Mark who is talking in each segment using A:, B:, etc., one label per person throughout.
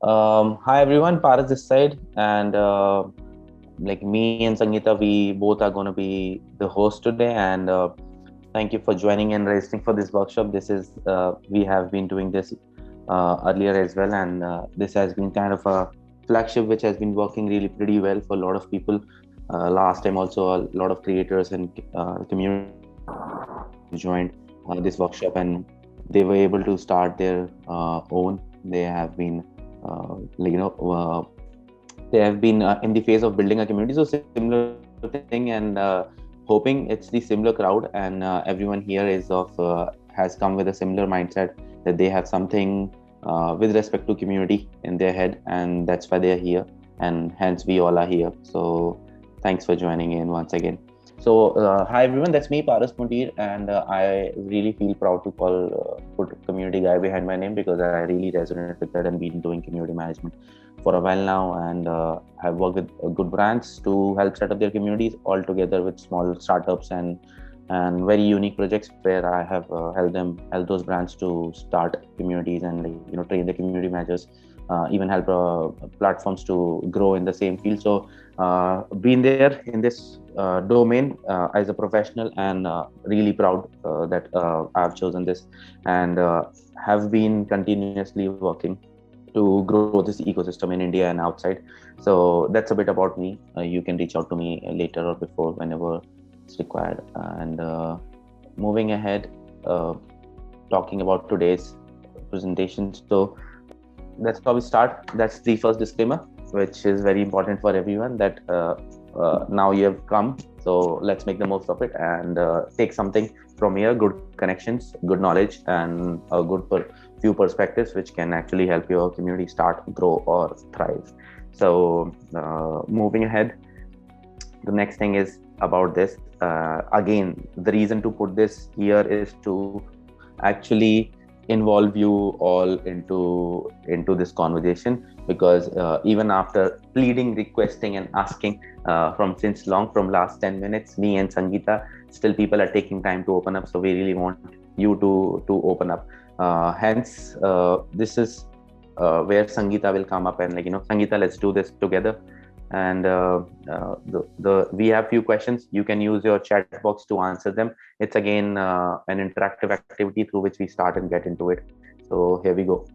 A: Hi everyone, Paras this side, and like me and Sangeeta, we both are going to be the host today. And thank you for joining and registering for this workshop. This is we have been doing this earlier as well, and this has been kind of a flagship which has been working really pretty well for a lot of people. Last time also a lot of creators and community joined this workshop, and they were able to start their own. They have been like they have been in the phase of building a community, so similar thing, and hoping it's the similar crowd, and everyone here is of has come with a similar mindset that they have something with respect to community in their head, and that's why they are here, and hence we all are here. So thanks for joining in once again. So hi everyone, that's me, Paras Puntir, and I really feel proud to put community guy behind my name because I really resonate with that and been doing community management for a while now, and have worked with good brands to help set up their communities all together with small startups and very unique projects where I have helped those brands to start communities and train the community managers, even help platforms to grow in the same field. So been there in this domain as a professional, and really proud that I've chosen this, and have been continuously working to grow this ecosystem in India and outside. So that's a bit about me. You can reach out to me later or before, whenever it's required. And moving ahead, talking about today's presentation. So that's how we start. That's the first disclaimer, which is very important for everyone, that now you have come, so let's make the most of it and take something from here: good connections, good knowledge, and a few perspectives which can actually help your community start, grow, or thrive. So moving ahead, the next thing is about this. Again, the reason to put this here is to actually involve you all into this conversation, because even after pleading, requesting, and asking since long, from last 10 minutes, me and Sangeeta, still people are taking time to open up. So we really want you to open up. Hence this is where Sangeeta will come up and Sangeeta, let's do this together. And we have few questions. You can use your chat box to answer them. It's again an interactive activity through which we start and get into it. So here we go.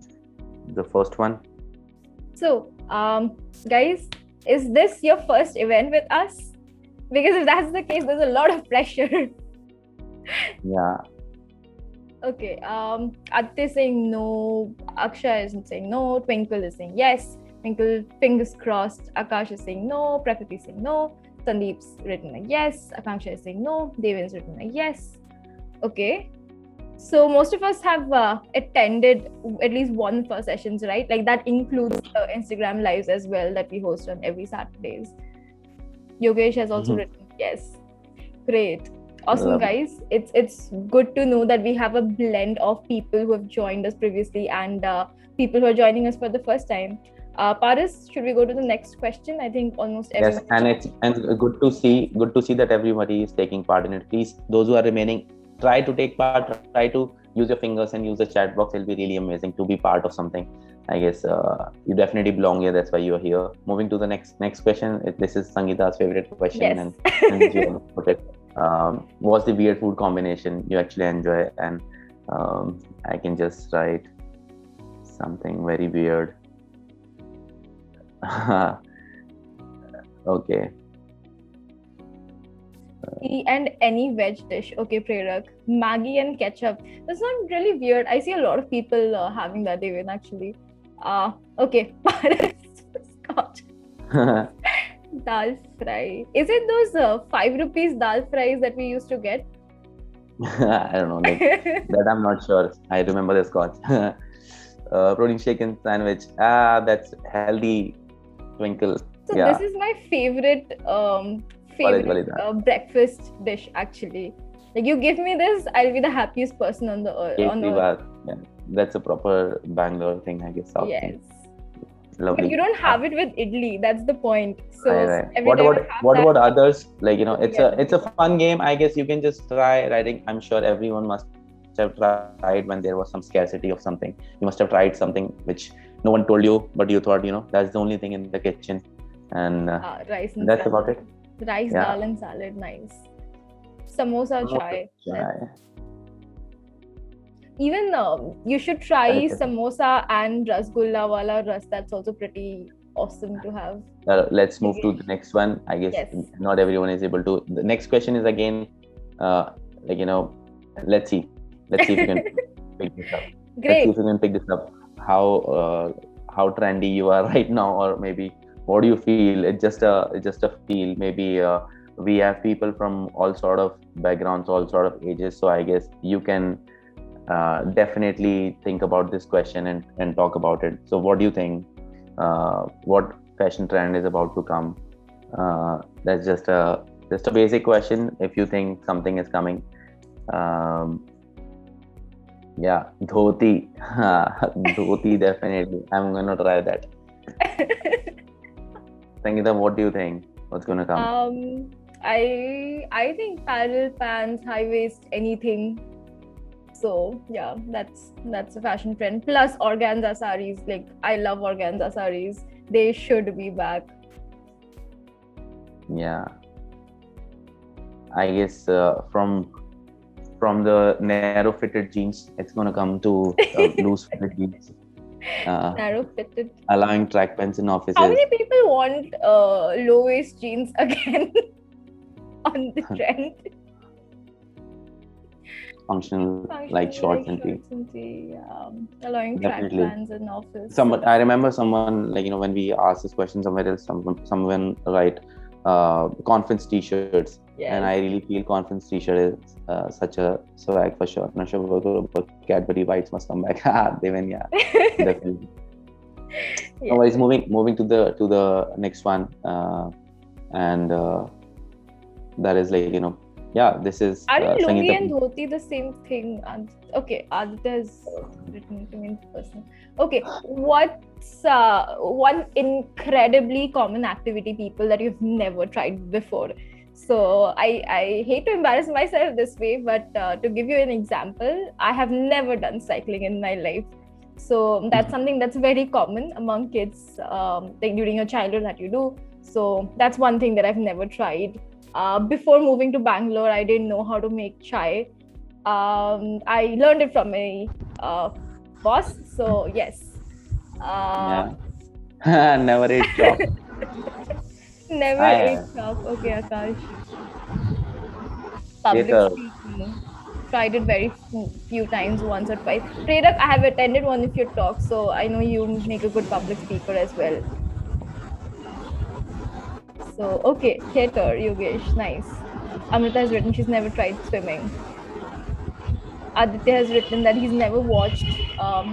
A: The first one.
B: So guys, is this your first event with us? Because if that's the case, there's a lot of pressure.
A: Yeah.
B: Okay. Aditya is saying no. Akshay isn't saying no. Twinkle is saying yes. Twinkle, fingers crossed. Akash is saying no. Prakriti is saying no. Sandeep's written a yes. Akanksha is saying no. Devin's written a yes. Okay. So most of us have attended at least one of our sessions, right? Like that includes Instagram lives as well that we host on every Saturdays. Yogesh has also written yes. Great. Awesome, guys. It's good to know that we have a blend of people who have joined us previously and people who are joining us for the first time. Paras, should we go to the next question? I think almost everyone.
A: Yes, and it's good to see that everybody is taking part in it. Please, those who are remaining, try to take part. Try to use your fingers and use the chat box. It'll be really amazing to be part of something. I guess you definitely belong here. That's why you're here. Moving to the next question. This is Sangeeta's favorite question,
B: yes.
A: and you put it. What's the weird food combination you actually enjoy? And I can just write something very weird. Okay.
B: And any veg dish. Okay, Prerak. Maggie and ketchup. That's not really weird. I see a lot of people having that even actually. Okay. Scotch. Dal fry. Is it those 5 rupees dal fries that we used to get?
A: I don't know. That I'm not sure. I remember the Scotch. Protein shake and sandwich. That's healthy. Twinkle.
B: So yeah. This is my favorite breakfast dish actually. Like you give me this, I'll be the happiest person on the earth.
A: Yeah, that's a proper Bangalore thing, I guess.
B: Yes.
A: Lovely.
B: But you don't have it with idli. That's the point. So
A: right. What about others? It's a fun game. I guess you can just try writing. I'm sure everyone must have tried when there was some scarcity of something. You must have tried something which no one told you, but you thought, that's the only thing in the kitchen, and
B: Rice and
A: that's about
B: salad.
A: it.
B: Rice,
A: Yeah.
B: dal and salad, nice. Samosa, chai.
A: Chai.
B: Even you should try
A: Correct.
B: samosa and rasgulla wala ras. That's also pretty awesome to have.
A: Let's move to the next one. I guess
B: Yes.
A: not everyone is able to. The next question is again, like let's see if you can pick this up. Let's see
B: Great.
A: if you can pick this up. How trendy you are right now, or maybe what do you feel? It's just a feel. Maybe we have people from all sort of backgrounds, all sort of ages. So I guess you can definitely think about this question and talk about it. So what do you think? What fashion trend is about to come? That's just a basic question. If you think something is coming, yeah, dhoti, dhoti definitely. I'm gonna try that. Sangeeta, what do you think? What's gonna come?
B: I think parallel pants, high waist, anything. So yeah, that's a fashion trend. Plus organza saris. Like I love organza saris. They should be back.
A: Yeah, I guess from the narrow fitted jeans, it's gonna come to loose fitted jeans.
B: Narrow fitted.
A: Allowing track pants in offices.
B: How many people want low waist jeans again on the trend?
A: Functional like shorts and tee.
B: Allowing
A: Definitely.
B: track pants in office.
A: I remember someone, like, when we asked this question somewhere else, someone write conference t-shirts.
B: Yes.
A: And I really feel conference t-shirt is such a swag for sure. Not sure what Cadbury Whites must come back. Devan, yeah, definitely.
B: Yeah.
A: No worries. Moving to the next one, and that is like, yeah, this is
B: Are lungi
A: Sangeeta.
B: and dhoti the same thing? Okay, Aditya has written to me in person. Okay, what's one incredibly common activity, people, that you've never tried before? So I hate to embarrass myself this way, but to give you an example, I have never done cycling in my life. So that's something that's very common among kids, like during your childhood that you do. So that's one thing that I've never tried. Before moving to Bangalore, I didn't know how to make chai. I learned it from my boss. So yes.
A: Yeah. Never ate chop.
B: Never ate chop. Okay, Akash. Public speaking. Tried it very few times, once or twice. Prerak, I have attended one of your talks, so I know you make a good public speaker as well. So, okay, theatre, Yogesh, nice. Amrita has written she's never tried swimming. Aditya has written that he's never watched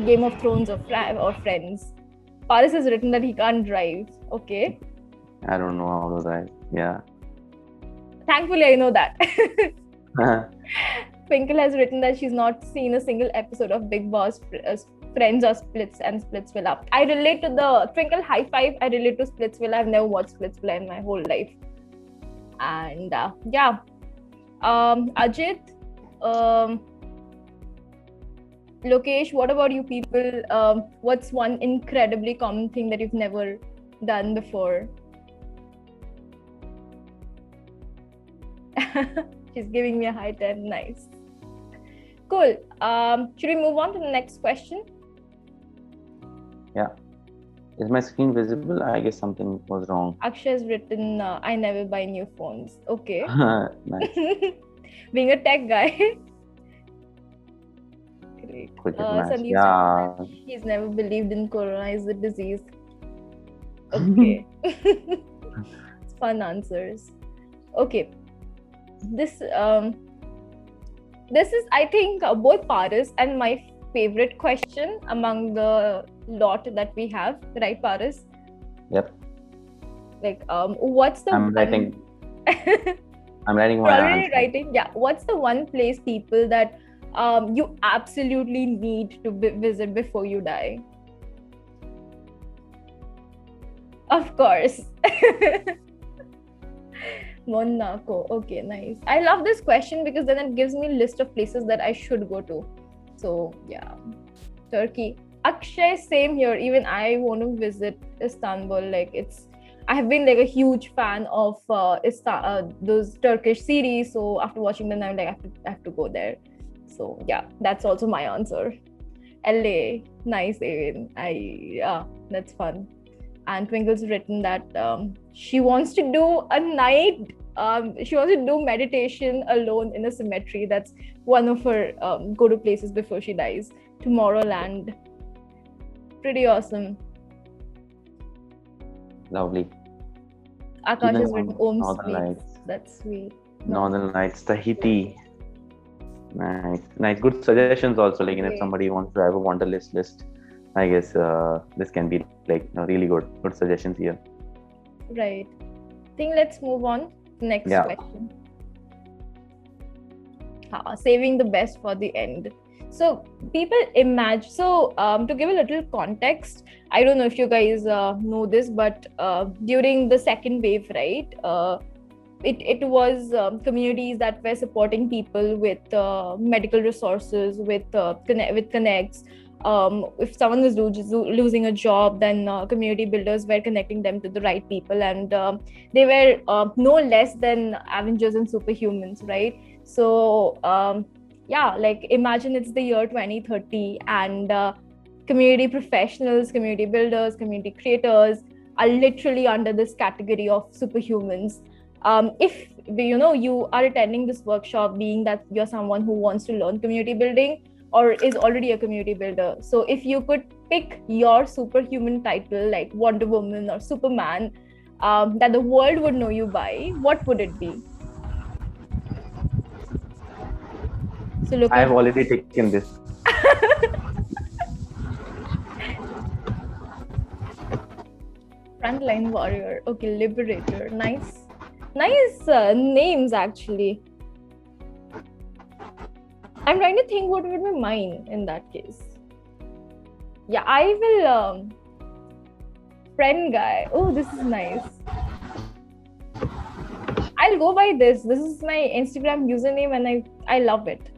B: Game of Thrones or Friends. Paris has written that he can't drive. Okay.
A: I don't know how to drive. Yeah.
B: Thankfully, I know that. Twinkle has written that she's not seen a single episode of Big Boss, Friends or Splits, and Splitsvilla. I relate to the Twinkle high five. I relate to Splitsvilla. I've never watched Splitsvilla in my whole life. And yeah, Ajit, Lokesh, what about you people? What's one incredibly common thing that you've never done before? She's giving me a high 10. Nice. Cool. Should we move on to the next question?
A: Yeah. Is my screen visible? I guess something was wrong.
B: Akshay has written, I never buy new phones. Okay.
A: Nice.
B: Being a tech guy. Great. Sandeep,
A: yeah.
B: He's never believed in corona is the disease. Okay. It's fun answers. Okay. This is, I think, both Paris and my favorite question among the lot that we have, right, Paris?
A: Yep.
B: Like, what's the
A: I'm writing my answer.
B: Writing. Yeah. What's the one place, people, that you absolutely need to visit before you die? Of course. Monaco. Okay, nice. I love this question because then it gives me a list of places that I should go to. So yeah, Turkey. Akshay, same here. Even I want to visit Istanbul. Like I have been like a huge fan of those Turkish series. So after watching them, I'm like, I have to go there. So yeah, that's also my answer. LA, nice even. Yeah, that's fun. And Twinkle's written that she wants to do a night. She wants to do meditation alone in a cemetery. That's one of her go-to places before she dies. Tomorrowland. Pretty awesome.
A: Lovely.
B: Akash
A: Even
B: has written Om
A: Northern
B: Sweets.
A: Lights.
B: That's sweet.
A: Northern Lights, Tahiti. Nice, nice. Good suggestions also. Like, if
B: Okay.
A: somebody wants to have a wanderlist list, I guess this can be like really good suggestions here.
B: Right. I think let's move on. Next question. Saving the best for the end. So people imagine. So to give a little context, I don't know if you guys know this, but during the second wave, right? It was communities that were supporting people with medical resources, with connects. If someone was losing a job, then community builders were connecting them to the right people, and they were no less than Avengers and superhumans, right? So yeah, like imagine it's the year 2030, and community professionals, community builders, community creators are literally under this category of superhumans. If you are attending this workshop, being that you're someone who wants to learn community building or is already a community builder, so if you could pick your superhuman title like Wonder Woman or Superman, that the world would know you by, what would it be? So
A: I have already taken this.
B: Frontline warrior. Okay, liberator. Nice names actually. I'm trying to think what would be mine in that case. Yeah, I will friend guy. Oh, this is nice. I'll go by this. This is my Instagram username and I love it.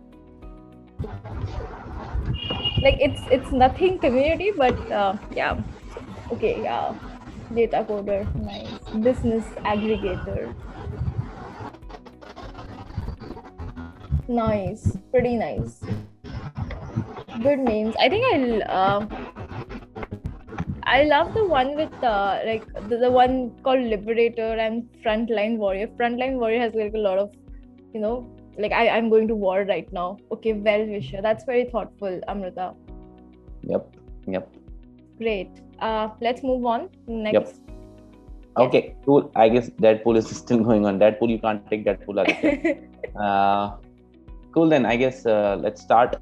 B: Like it's nothing community, but yeah. Okay, yeah. Data coder, nice. Business aggregator. Nice, pretty nice. Good names. I think I love the one with like the one called Liberator and Frontline Warrior. Frontline Warrior has like a lot of, like I'm going to war right now. Okay, well wisher. That's very thoughtful, Amrita.
A: Yep.
B: Great. Let's move on. Next.
A: Yep. Okay, cool. I guess Deadpool is still going on. Deadpool, you can't take Deadpool. Cool, then I guess let's start.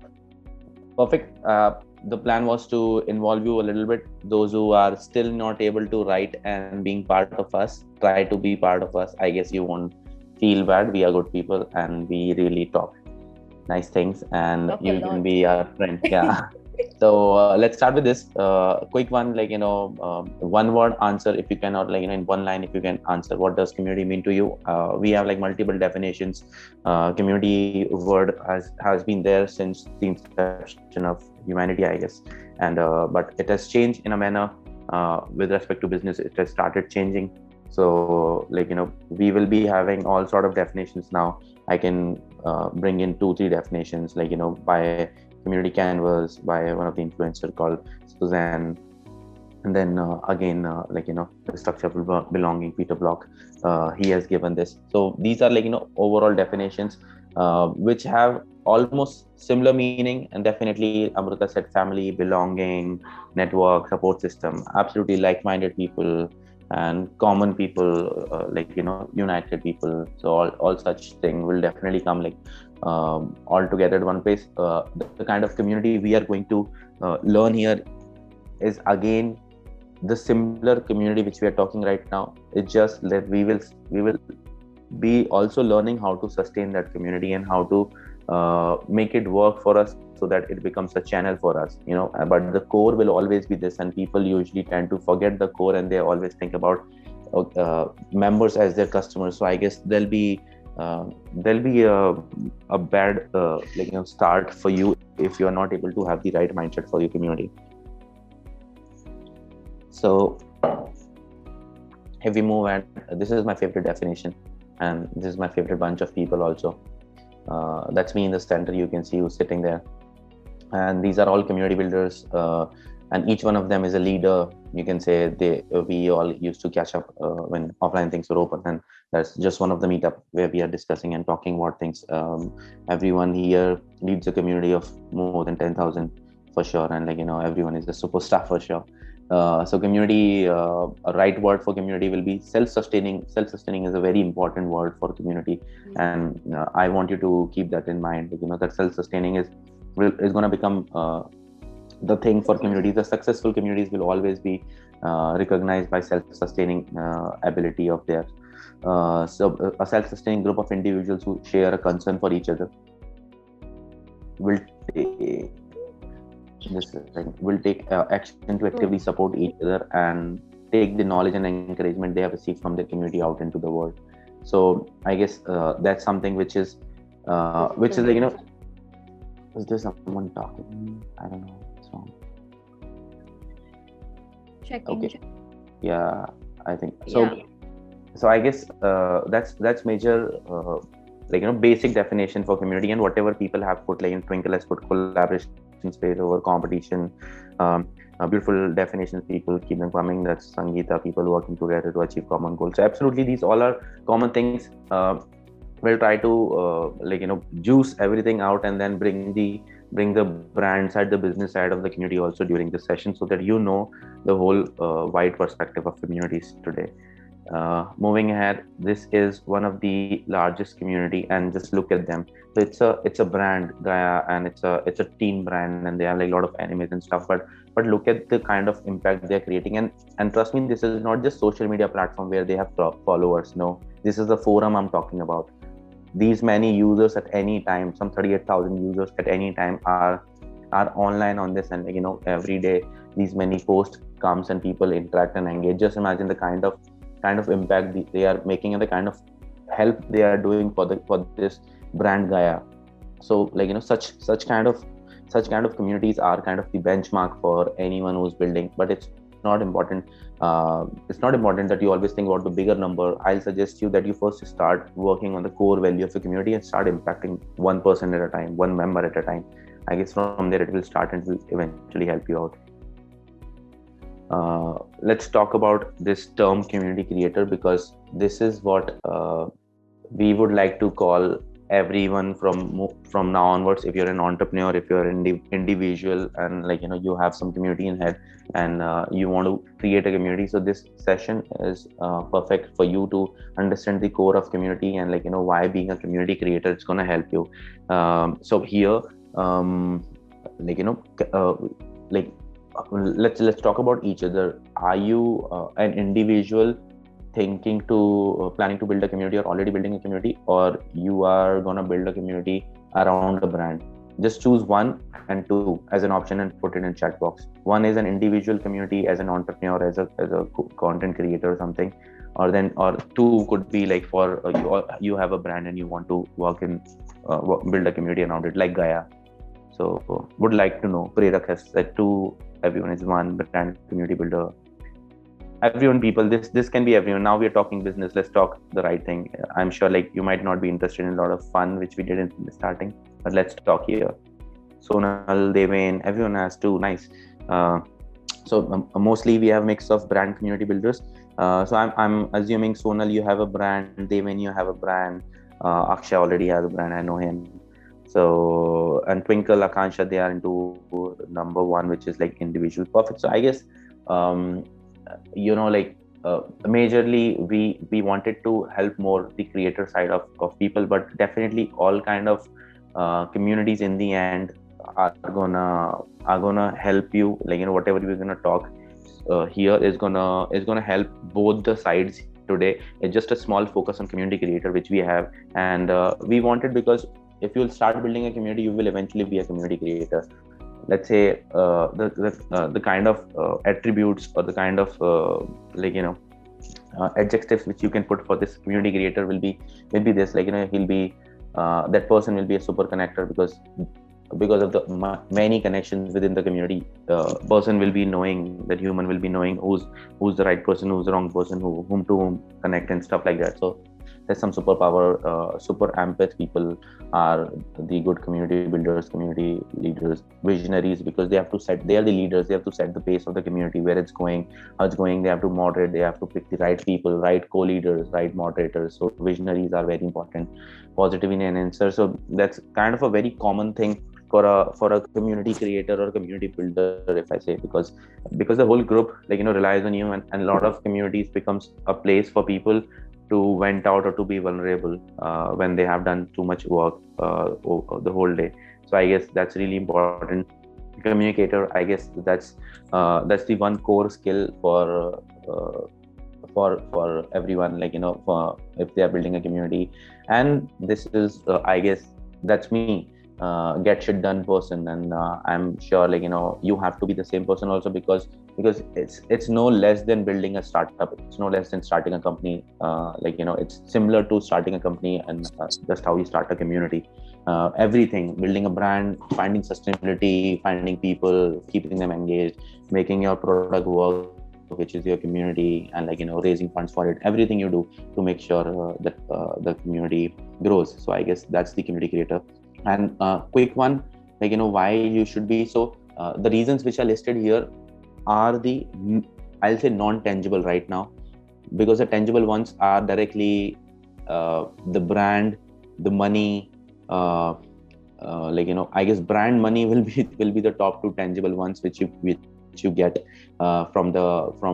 A: Perfect. The plan was to involve you a little bit. Those who are still not able to write and being part of us, try to be part of us. I guess you won't feel bad. We are good people and we really talk nice things, and you can be our friend. Yeah. So let's start with this quick one, like one word answer if you cannot, like in one line if you can answer. What does community mean to you? We have like multiple definitions. Community word has been there since the inception of humanity, I guess, and but it has changed in a manner with respect to business. It has started changing. So like we will be having all sort of definitions now. I can bring in 2-3 definitions, like by community canvas by one of the influencer called Suzanne, and then again the structural belonging, Peter Block, he has given this. So these are like overall definitions which have almost similar meaning, and definitely Amrita said family, belonging, network, support system, absolutely like-minded people and common people, like united people. So all such thing will definitely come like all together at one place. The kind of community we are going to learn here is again the similar community which we are talking right now. It's just that we will be also learning how to sustain that community and how to make it work for us so that it becomes a channel for us, but the core will always be this, and people usually tend to forget the core and they always think about members as their customers. So I guess there'll be a bad start for you if you're not able to have the right mindset for your community. So if we move, and this is my favorite definition, and this is my favorite bunch of people also. That's me in the center. You can see who's sitting there, and these are all community builders, and each one of them is a leader. You can say we all used to catch up when offline things were open, and that's just one of the meetup where we are discussing and talking about things. Everyone here leads a community of more than 10,000 for sure, and everyone is a superstar for sure. So community, a right word for community will be self-sustaining. Self-sustaining is a very important word for community, and I want you to keep that in mind. That self-sustaining is going to become the thing for communities. The successful communities will always be recognized by self-sustaining ability of theirs. So a self-sustaining group of individuals who share a concern for each other will take action to actively support each other and take the knowledge and encouragement they have received from their community out into the world. So I guess that's something which is is there someone talking? I don't know. What's wrong?
B: Checking.
A: Okay. Yeah, I think so. Yeah. So I guess that's major, basic definition for community, and whatever people have put, Twinkle has put collaboration space over competition. Beautiful definitions. People keep them coming. That's Sangeeta. People working together to achieve common goals. So absolutely, these all are common things. We'll try to juice everything out and then bring the brand side, the business side of the community also during this session, so that the whole wide perspective of communities today. Moving ahead, this is one of the largest community, and just look at them. So it's a brand, Gaia, and it's a teen brand, and they have a lot of animes and stuff. But look at the kind of impact they're creating, and trust me, this is not just social media platform where they have followers. No, this is the forum I'm talking about. These many users at any time, some 38,000 users at any time are online on this, and every day these many posts comes and people interact and engage. Just imagine the kind of impact they are making and the kind of help they are doing for this brand Gaia. So such kind of communities are kind of the benchmark for anyone who's building. But it's not important. It's not important that you always think about the bigger number. I'll suggest you that you first start working on the core value of the community and start impacting one person at a time, one member at a time. I guess from there it will start and will eventually help you out. Let's talk about this term community creator, because this is what we would like to call everyone from now onwards. If you're an entrepreneur, if you're an individual, and you have some community in head, and you want to create a community, so this session is perfect for you to understand the core of community, and why being a community creator it's going to help you. So here let's talk about each other. Are you an individual planning to build a community, or already building a community, or you are gonna build a community around a brand? Just choose one and two as an option and put it in chat box. One is an individual community as an entrepreneur, as a content creator or something, or two could be for you have a brand and you want to work in build a community around it, like Gaia. So would like to know. Prerak has said two. Everyone is one brand community builder. Everyone, people, this can be everyone. Now we're talking business. Let's talk the right thing. I'm sure you might not be interested in a lot of fun which we did in the starting, but let's talk here. Sonal, Devain, everyone has two. Nice. So mostly we have mix of brand community builders. So I'm assuming Sonal, you have a brand. Devain, you have a brand. Akshay already has a brand. I know him. So, and Twinkle, Akansha, they are into number one, which is individual perfect. So I guess majorly we wanted to help more the creator side of people, but definitely all kind of communities in the end are gonna help you. Whatever we're gonna talk here is gonna help both the sides today. It's just a small focus on community creator which we have, and we wanted, because if you'll start building a community, you will eventually be a community creator. Let's say the kind of attributes or the kind of adjectives which you can put for this community creator will be this. He'll be that person will be a super connector, because because of the many connections within the community. Person will be knowing, that human will be knowing who's the right person, who's the wrong person, whom to whom connect and stuff like that. So there's some superpower. Super empath people are the good community builders, community leaders, visionaries, because they have to set, they are the leaders, they have to set the pace of the community, where it's going, how it's going. They have to moderate, they have to pick the right people, right co-leaders, right moderators. So visionaries are very important. Positive in enhancer, so that's kind of a very common thing for a community creator or community builder, if I say, because the whole group, like, relies on you, and a lot of communities becomes a place for people to vent out or to be vulnerable when they have done too much work the whole day. So I guess that's really important. Communicator, I guess that's the one core skill for everyone, like, for if they are building a community. And this is I guess that's me, get shit done person. And I'm sure, like, you have to be the same person also, because it's no less than building a startup, it's no less than starting a company. Like, it's similar to starting a company, and just how you start a community. Everything, building a brand, finding sustainability, finding people, keeping them engaged, making your product work, which is your community, and, like, raising funds for it, everything you do to make sure that the community grows. So I guess that's the community creator. And quick one, like, why you should be. So the reasons which are listed here are the, I'll say, non-tangible right now, because the tangible ones are directly the brand, the money, like, I guess brand money will be the top two tangible ones which you get from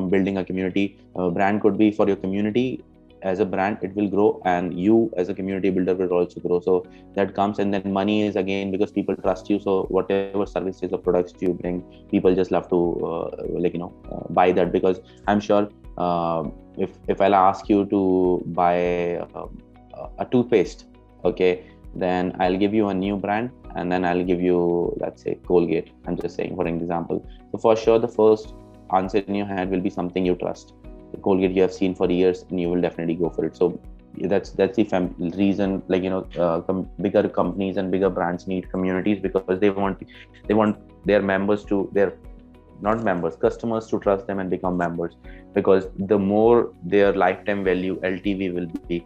A: building a community. Brand could be for your community. As a brand, it will grow, and you as a community builder will also grow. So that comes. And then money is again because people trust you, so whatever services or products you bring, people just love to like, buy that. Because I'm sure, if I'll ask you to buy a toothpaste, okay, then I'll give you a new brand, and then I'll give you, let's say, Colgate. I'm just saying for an example. So for sure, the first answer in your head will be something you trust. The Colgate you have seen for years, and you will definitely go for it. So that's the reason, like, bigger companies and bigger brands need communities, because they want their members to, their not members, customers to trust them and become members. Because the more their lifetime value, LTV, will be,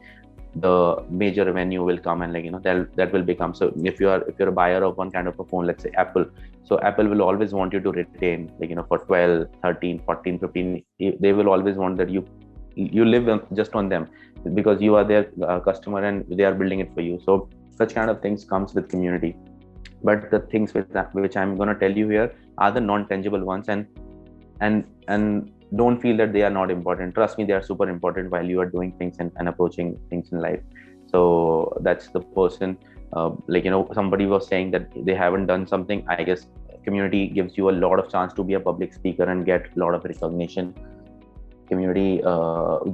A: the major revenue will come. And, like, that will become. So if you're a buyer of one kind of a phone, let's say Apple, so Apple will always want you to retain, like, for 12, 13, 14, 15. They will always want that you live just on them, because you are their customer, and they are building it for you. So such kind of things comes with community. But the things which I'm going to tell you here are the non-tangible ones. And don't feel that they are not important. Trust me, they are super important while you are doing things and approaching things in life. So that's the person. Like, somebody was saying that they haven't done something. I guess community gives you a lot of chance to be a public speaker and get a lot of recognition. Community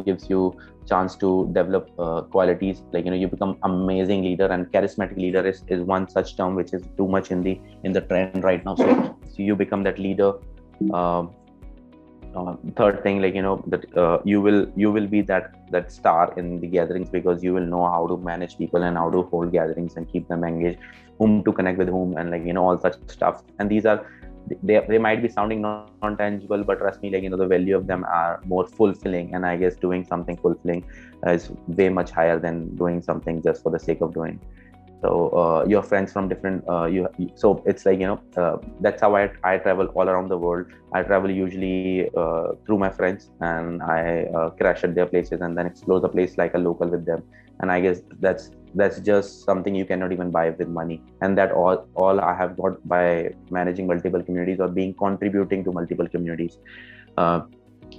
A: gives you chance to develop qualities, like, you become amazing leader. And charismatic leader is one such term which is too much in the trend right now. So you become that leader. Third thing, like, that you will be that star in the gatherings, because you will know how to manage people and how to hold gatherings and keep them engaged, whom to connect with whom, and, like, all such stuff. And these are, they might be sounding non-tangible, but trust me, like, the value of them are more fulfilling. And I guess doing something fulfilling is way much higher than doing something just for the sake of doing. So your friends from different so it's like, that's how I travel all around the world. I travel usually through my friends, and I crash at their places and then explore the place like a local with them. And I guess that's just something you cannot even buy with money. And that all I have got by managing multiple communities or being contributing to multiple communities.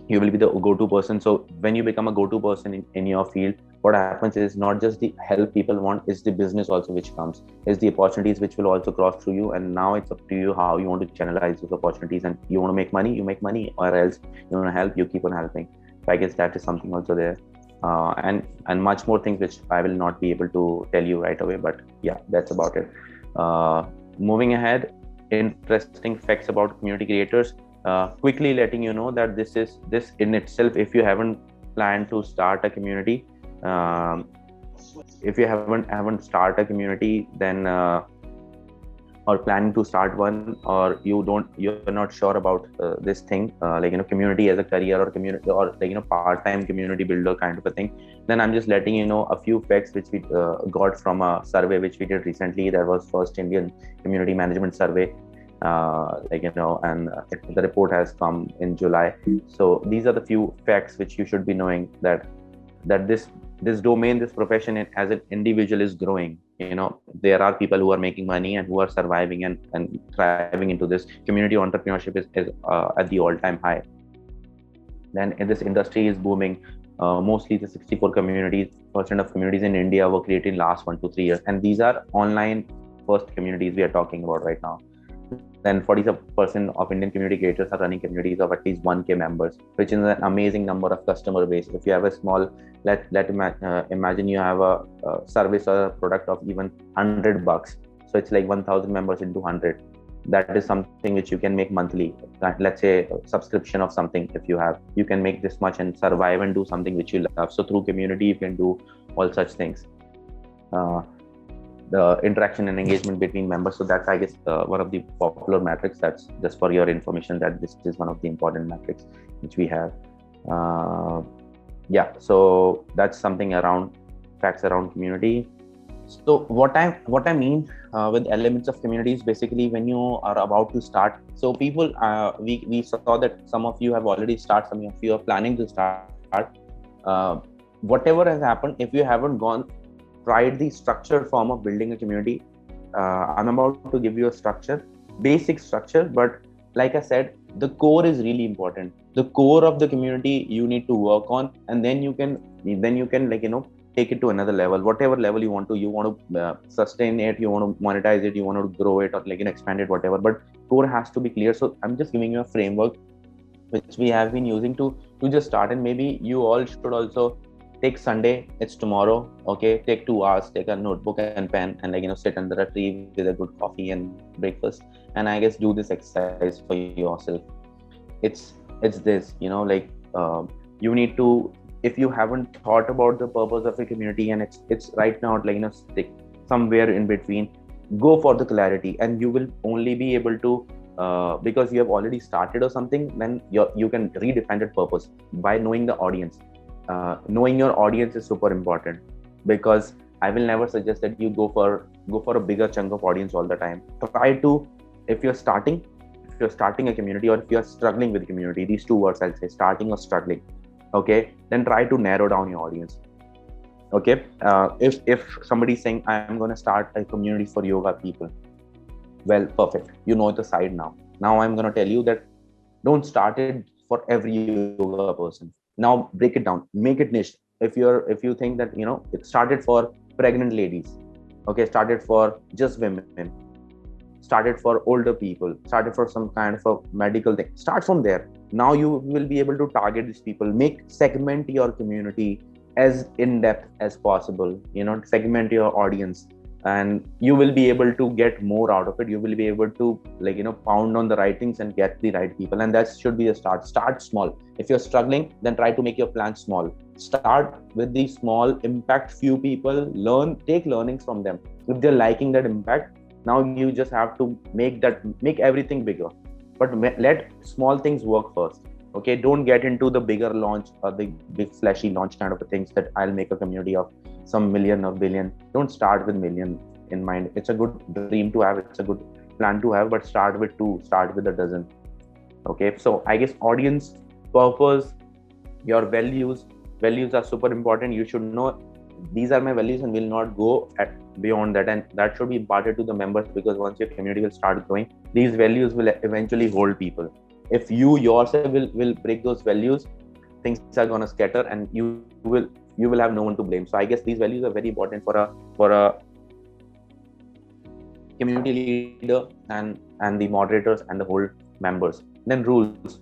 A: You will be the go-to person. So when you become a go-to person in your field, what happens is not just the help people want, is the business also which comes, is the opportunities which will also cross through you. And now it's up to you how you want to channelize those opportunities. And you want to make money, you make money, or else you want to help, you keep on helping. So I guess that is something also there. And much more things which I will not be able to tell you right away, but yeah, that's about it. Moving ahead, interesting facts about community creators. Quickly letting you know that this in itself, if you haven't planned to start a community, if you haven't start a community, then or planning to start one, or you're not sure about this thing, community as a career, or community, or part-time community builder kind of a thing, then I'm just letting you know a few facts which we got from a survey which we did recently. That was first Indian community management survey, and the report has come in July. So these are the few facts which you should be knowing, that this domain, this profession, as an individual is growing. There are people who are making money and who are surviving and thriving into this. Community entrepreneurship is at the all-time high. Then this industry is booming. Mostly the 64 communities percent of communities in India were created in last 1 to 3 years, and these are online first communities we are talking about right now. Then 40% of Indian community creators are running communities of at least 1K members, which is an amazing number of customer base. If you have a small, imagine you have a service or a product of even $100, so it's like 1,000 members into 100. That is something which you can make monthly. Let's say a subscription of something, if you can make this much and survive and do something which you love. So through community you can do all such things. The interaction and engagement between members, so that's, I guess, one of the popular metrics. That's just for your information, that this is one of the important metrics which we have. So that's something around facts around community. So what I mean with elements of communities, basically when you are about to start, so people, we saw that some of you have already started, some of you are planning to start. Whatever has happened, if you haven't tried the structured form of building a community, I'm about to give you a structure, basic structure, but like I said, the core is really important. The core of the community you need to work on, and then you can take it to another level, whatever level you want to sustain it, you want to monetize it, you want to grow it, or expand it, whatever, but core has to be clear. So I'm just giving you a framework which we have been using to just start. And maybe you all should also take Sunday, it's tomorrow, okay, take 2 hours, take a notebook and pen, and sit under a tree with a good coffee and breakfast, and I guess do this exercise for yourself. It's this, you need to, if you haven't thought about the purpose of a community, and it's right now stick somewhere in between, go for the clarity, and you will only be able to because you have already started or something, then you can redefine that purpose by knowing the audience. Knowing your audience is super important, because I will never suggest that you go for a bigger chunk of audience all the time. Try to, if you're starting a community, or if you're struggling with community, these two words I'll say, starting or struggling, okay, then try to narrow down your audience. Okay, if somebody's saying I'm going to start a community for yoga people, well, perfect, you know the side. Now I'm going to tell you that don't start it for every yoga person. Now break it down, make it niche. If you think that it started for pregnant ladies, okay, started for just women, started for older people, started for some kind of a medical thing, start from there. Now you will be able to target these people, segment your community as in depth as possible, segment your audience, and you will be able to get more out of it. You will be able to pound on the right things and get the right people, and that should be a start small. If you're struggling, then try to make your plan small. Start with the small impact, few people, take learnings from them. If they're liking that impact, now you just have to make everything bigger, but let small things work first. Okay, don't get into the bigger launch or the big flashy launch kind of things, that I'll make a community of some million or billion. Don't start with million in mind. It's a good dream to have, it's a good plan to have, but start with 2, start with a dozen. Okay, so I guess audience, purpose, your values are super important. You should know these are my values and will not go beyond that, and that should be imparted to the members, because once your community will start growing, these values will eventually hold people. If you yourself will break those values, things are going to scatter, and you will have no one to blame. So I guess these values are very important for a community leader and the moderators and the whole members. Then rules.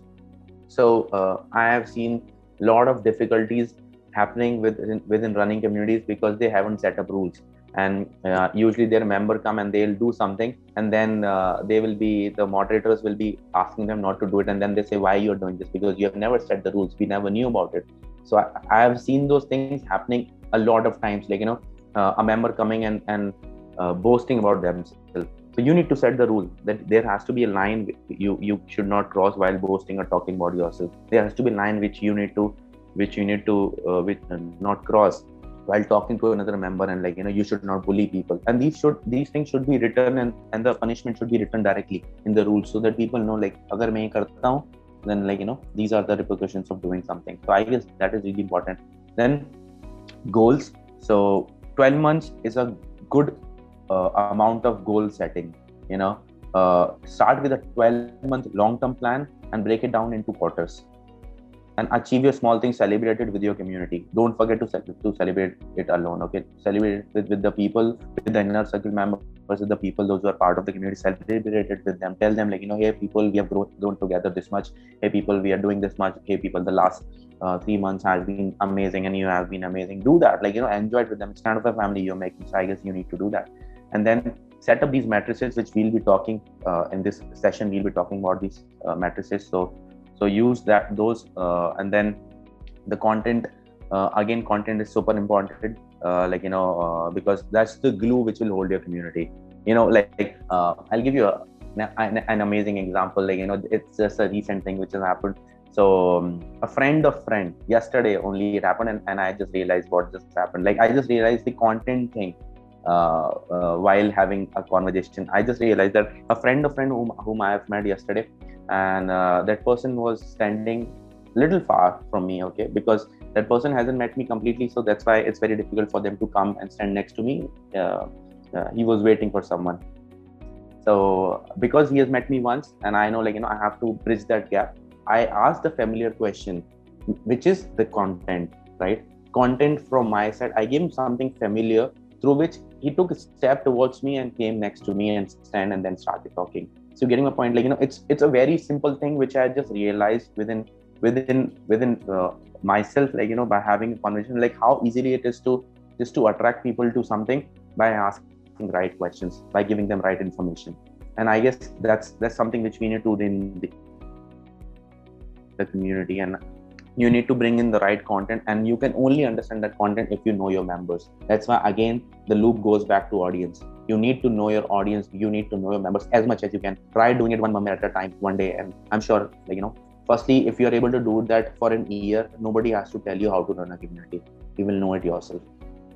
A: So I have seen a lot of difficulties happening within running communities, because they haven't set up rules, and usually their member come and they'll do something, and then the moderators will be asking them not to do it, and then they say, why you're doing this? Because you have never set the rules, we never knew about it. So I have seen those things happening a lot of times, a member coming and boasting about themselves. So you need to set the rule that there has to be a line you should not cross while boasting or talking about yourself. There has to be a line which not cross while talking to another member, and like, you should not bully people. And these things should be written, and the punishment should be written directly in the rules, so that people know, like, agar main karta hu, then, like, these are the repercussions of doing something. So I guess that is really important. Then goals. So 12 months is a good amount of goal setting. Start with a 12-month long-term plan and break it down into quarters, and achieve your small things, celebrate it with your community. Don't forget to celebrate it alone. Okay, celebrate it with the people, with the inner circle members, with the people those who are part of the community. Celebrate it with them. Tell them, like, hey people, we have grown together this much. Hey people, we are doing this much. Hey people, the last 3 months has been amazing, and you have been amazing. Do that, like, enjoy it with them. It's kind of a family you're making. So I guess you need to do that. And then set up these matrices, which we'll be talking in this session. We'll be talking about these matrices. So use those, and then the content. Again, content is super important, because that's the glue which will hold your community. I'll give you an amazing example. It's just a recent thing which has happened. So a friend of friend, yesterday only it happened, and I just realized what just happened. Like, I just realized the content thing while having a conversation. I just realized that a friend of friend whom I have met yesterday, and that person was standing little far from me, okay, because that person hasn't met me completely, so that's why it's very difficult for them to come and stand next to me. He was waiting for someone. So because he has met me once, and I know, like, I have to bridge that gap, I asked the familiar question, which is the content, right? Content from my side. I gave him something familiar, through which he took a step towards me and came next to me and stand and then started talking. So getting my point, like, it's a very simple thing which I just realized within myself, like, by having a conversation, like how easily it is to just to attract people to something by asking right questions, by giving them right information. And I guess that's something which we need to do in the community. And you need to bring in the right content, and you can only understand that content if you know your members. That's why, again, the loop goes back to audience. You need to know your audience, you need to know your members as much as you can. Try doing it one moment at a time, one day, and I'm sure, like, firstly, if you're able to do that for an year, nobody has to tell you how to run a community. You will know it yourself,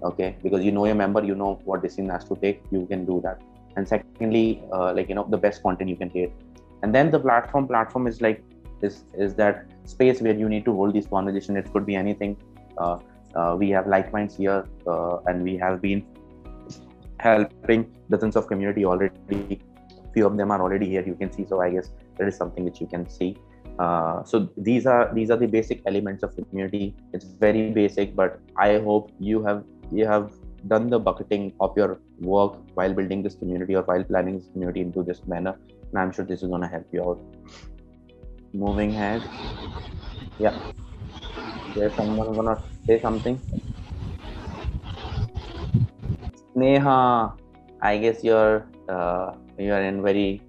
A: okay? Because you know your member, you know what decision has to take, you can do that. And secondly, the best content you can create. And then the platform is like is that space where you need to hold this conversation. It could be anything. We have LikeMinds here, and we have been helping dozens of community already. Few of them are already here, you can see. So I guess that is something which you can see. So these are the basic elements of the community. It's very basic, but I hope you have done the bucketing of your work while building this community or while planning this community into this manner, and I'm sure this is going to help you out. Moving ahead, yeah. There's someone gonna say something. Neha, I guess you're in very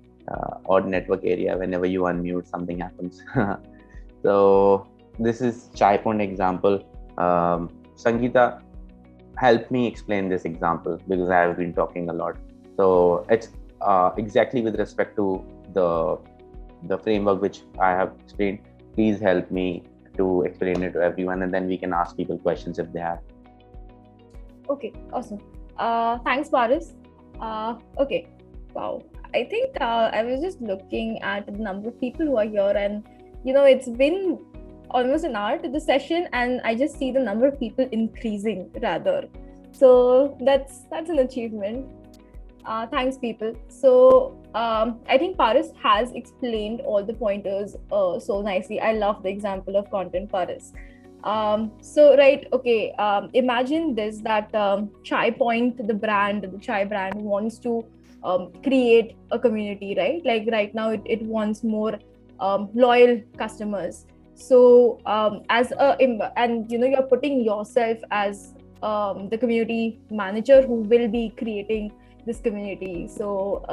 A: odd network area. Whenever you unmute, something happens. So this is chai point example. Sangeeta, help me explain this example, because I have been talking a lot. So it's exactly with respect to the framework which I have explained. Please help me to explain it to everyone, and then we can ask people questions if they have.
B: Okay, awesome. Thanks, Paris. Okay, wow. I think I was just looking at the number of people who are here, and it's been almost an hour to the session, and I just see the number of people increasing rather. So that's an achievement. Thanks, people. So I think Paris has explained all the pointers so nicely. I love the example of content, Paris. Imagine this, that Chai Point, the chai brand, wants to create a community, right? Like right now it wants more loyal customers. So you're putting yourself as the community manager who will be creating this community. So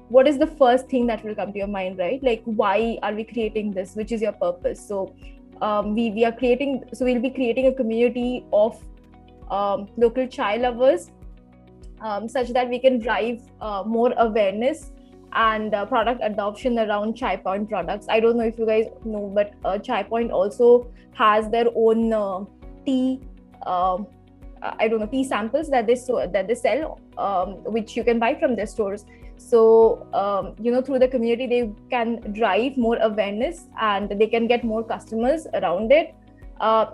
B: what is the first thing that will come to your mind, right? Like, why are we creating this? Which is your purpose? So we'll be creating a community of local chai lovers such that we can drive more awareness and product adoption around Chai Point products. I don't know if you guys know, but Chai Point also has their own tea. I don't know, tea samples that they sell, which you can buy from their stores. So through the community they can drive more awareness and they can get more customers around it.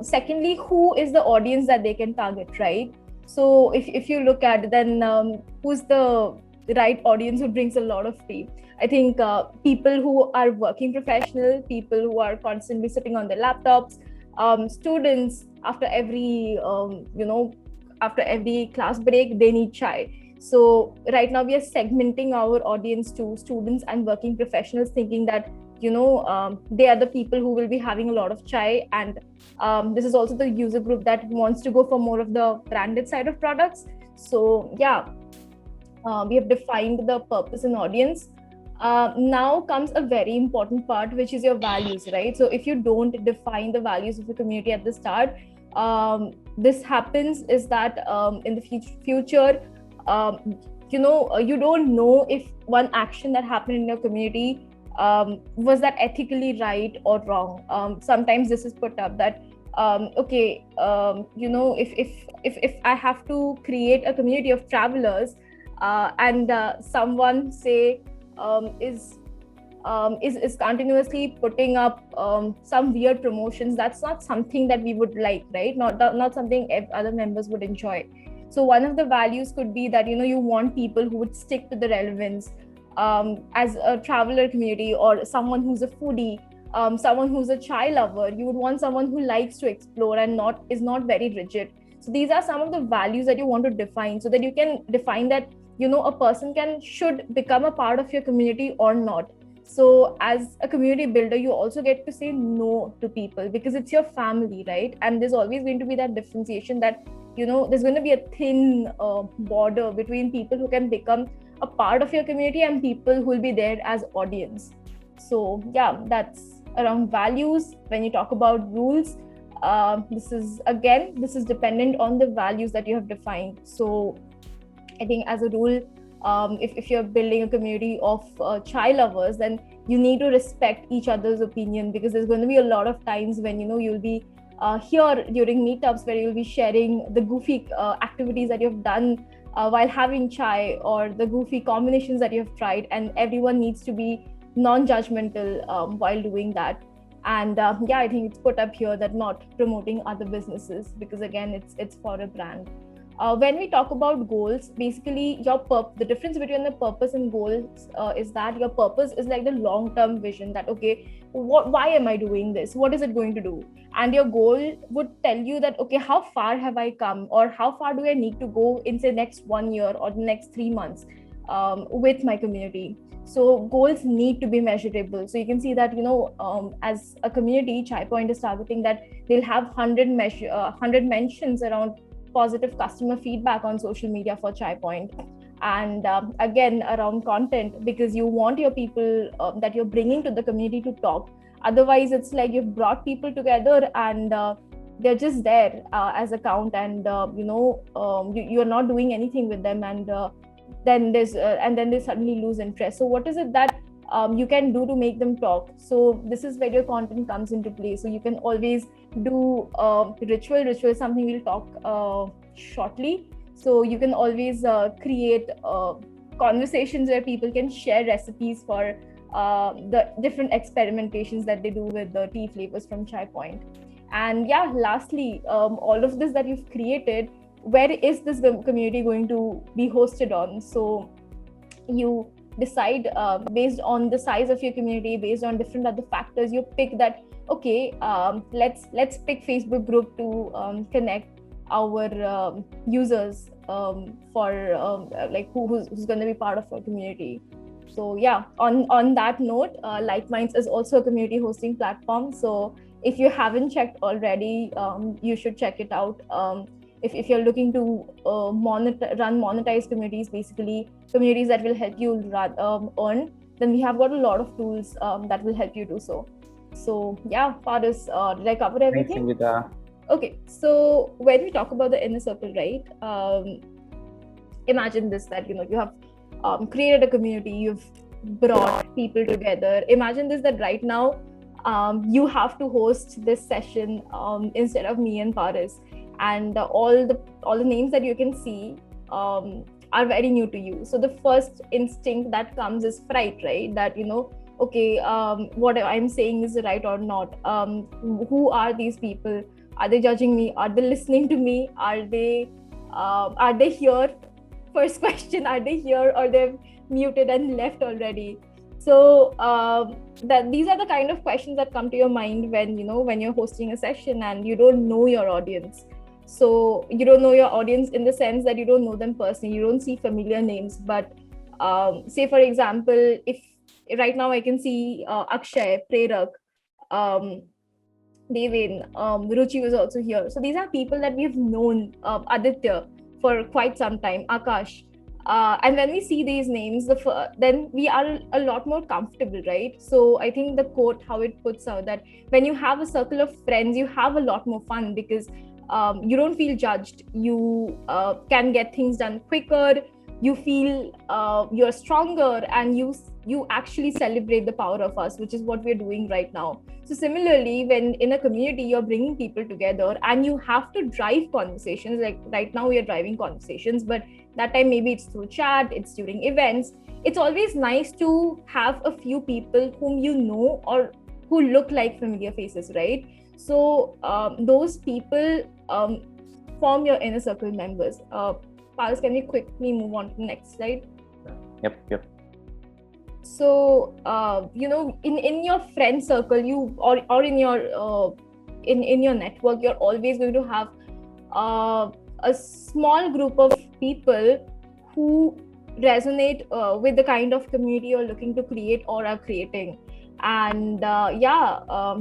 B: Secondly, who is the audience that they can target, right? So if you look at then who's the right audience who drinks a lot of tea? I think people who are working professional, people who are constantly sitting on their laptops, students after every after every class break they need chai. So right now we are segmenting our audience to students and working professionals, thinking that they are the people who will be having a lot of chai, and this is also the user group that wants to go for more of the branded side of products. So yeah, we have defined the purpose and audience. Now comes a very important part, which is your values, right? So if you don't define the values of the community at the start, this happens is that in the future, you don't know if one action that happened in your community was that ethically right or wrong. Sometimes this is put up that if I have to create a community of travelers, and someone say is continuously putting up some weird promotions, that's not something that we would like, right? Not something other members would enjoy. So one of the values could be that you want people who would stick to the relevance. As a traveler community or someone who's a foodie, someone who's a chai lover, you would want someone who likes to explore and is not very rigid. So these are some of the values that you want to define, so that you can define that a person should become a part of your community or not. So as a community builder, you also get to say no to people because it's your family, right? And there's always going to be that differentiation that there's going to be a thin border between people who can become a part of your community and people who will be there as audience. So yeah, that's around values. When you talk about rules, this is dependent on the values that you have defined. So I think as a rule, if you're building a community of chai lovers, then you need to respect each other's opinion, because there's going to be a lot of times when you'll be here during meetups where you'll be sharing the goofy activities that you've done while having chai, or the goofy combinations that you've tried, and everyone needs to be non-judgmental while doing that. And I think it's put up here that not promoting other businesses, because again it's for a brand. When we talk about goals, basically the difference between the purpose and goals is that your purpose is like the long-term vision, that why am I doing this? What is it going to do? And your goal would tell you that, how far have I come, or how far do I need to go in say next 1 year or the next 3 months with my community. So goals need to be measurable. So you can see that as a community, Chai Point is targeting that they'll have 100 mentions around positive customer feedback on social media for Chai Point. And again, around content, because you want your people that you're bringing to the community to talk. Otherwise, it's like you've brought people together and they're just there as account, and you're not doing anything with them, and then they suddenly lose interest. So what is it that you can do to make them talk? So this is where your content comes into play. So you can always do ritual, something we'll talk shortly. So you can always create conversations where people can share recipes for the different experimentations that they do with the tea flavors from Chai Point. And lastly, all of this that you've created, where is this community going to be hosted on? So you decide based on the size of your community, based on different other factors. You pick that let's pick Facebook group to connect our users for who's going to be part of our community. So on that note, LikeMinds is also a community hosting platform. So if you haven't checked already, you should check it out. If you're looking to run monetized communities, basically communities that will help you earn, then we have got a lot of tools that will help you do so. So Faris, did I cover everything?
A: Thanks, Sangeeta.
B: Okay, so when we talk about the inner circle, right? Imagine this, that you have created a community, you've brought people together. Imagine this, that right now you have to host this session instead of me and Paris, and all the names that you can see are very new to you. So the first instinct that comes is fright, right? That okay, what I'm saying is right or not? Who are these people? Are they judging me? Are they listening to me? Are they here? First question: are they here, or they've muted and left already? So that these are the kind of questions that come to your mind when you're hosting a session and you don't know your audience. So you don't know your audience in the sense that you don't know them personally, you don't see familiar names. But say for example, if right now I can see Akshay, Prerak, um, Devin, Ruchi was also here. So these are people that we've known, Aditya, for quite some time, Akash. And when we see these names, then we are a lot more comfortable, right? So I think the quote, how it puts out, that when you have a circle of friends, you have a lot more fun because you don't feel judged. You can get things done quicker. You feel you're stronger, and you actually celebrate the power of us, which is what we're doing right now. So similarly, when in a community you're bringing people together and you have to drive conversations, like right now we are driving conversations, but that time maybe it's through chat, it's during events. It's always nice to have a few people whom you know or who look like familiar faces, right? So those people form your inner circle members. Paris, can we quickly move on to the next slide?
A: Yep.
B: So in your friend circle, you or in your in your network, you're always going to have a small group of people who resonate with the kind of community you're looking to create or are creating. And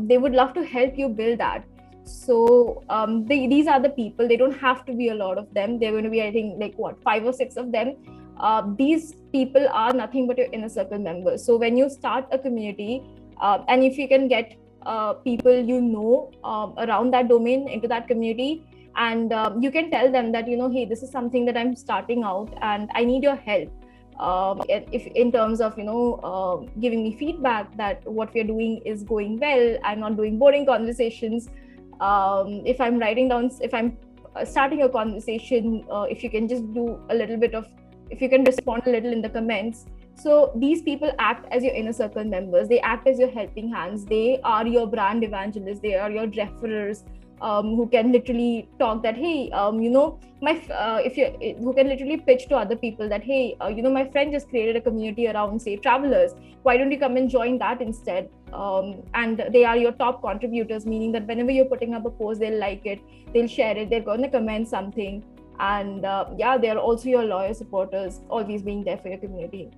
B: they would love to help you build that. So these are the people. They don't have to be a lot of them. They're going to be, I think, like 5 or 6 of them. These people are nothing but your inner circle members. So when you start a community, and if you can get people around that domain into that community, and you can tell them that hey, this is something that I'm starting out and I need your help, if in terms of giving me feedback that what we're doing is going well, I'm not doing boring conversations. If I'm starting a conversation, if you can just do a little bit of, if you can respond a little in the comments. So these people act as your inner circle members. They act as your helping hands. They are your brand evangelists. They are your referrers, who can literally talk that, hey, who can literally pitch to other people that, hey, my friend just created a community around, say, travelers. Why don't you come and join that instead? And they are your top contributors, meaning that whenever you're putting up a post, they'll like it, they'll share it, they're going to comment something. And they're also your loyal supporters, always being there for your community.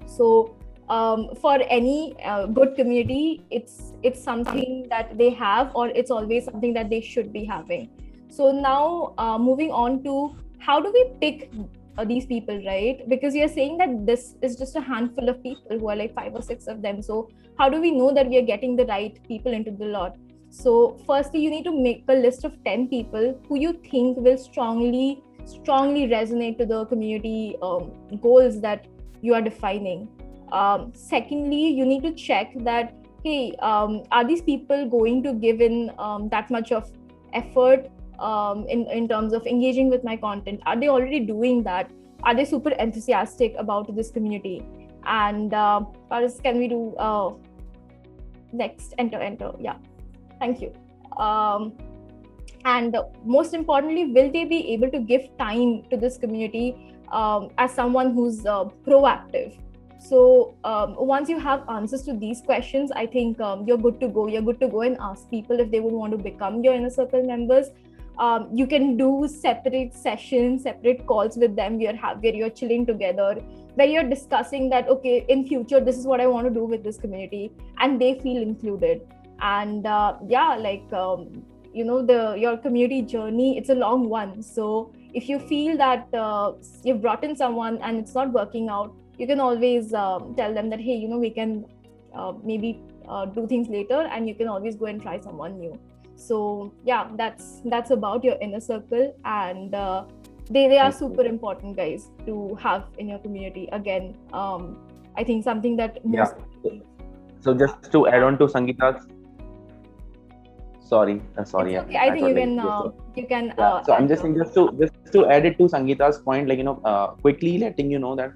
B: So for any good community, it's something that they have, or it's always something that they should be having. So now moving on to how do we pick these people, right? Because you're saying that this is just a handful of people who are like 5 or 6 of them. So how do we know that we are getting the right people into the lot? So firstly, you need to make a list of 10 people who you think will strongly resonate to the community goals that you are defining. Secondly, you need to check that, hey, are these people going to give in that much of effort in terms of engaging with my content? Are they already doing that? Are they super enthusiastic about this community? And Paris, can we do next? Enter. Yeah, thank you. And most importantly, will they be able to give time to this community as someone who's proactive? So once you have answers to these questions, I think you're good to go. You're good to go and ask people if they would want to become your inner circle members. You can do separate sessions, separate calls with them where you're chilling together, where you're discussing that, okay, in future, this is what I want to do with this community, and they feel included. And your community journey, it's a long one. So if you feel that you've brought in someone and it's not working out, you can always tell them that, hey, we can maybe do things later, and you can always go and try someone new. So yeah, that's about your inner circle. And they are
A: Thank you.
B: super important, guys, to have in your community. Again, I think something that
A: Yeah.
B: most
A: So just to add on to Sangeeta's, sorry,
B: it's okay.
A: I
B: I
A: thought
B: think
A: like just
B: you can
A: yeah. So I'm
B: add
A: just
B: on.
A: saying just to add it to Sangeeta's point, like quickly letting you know that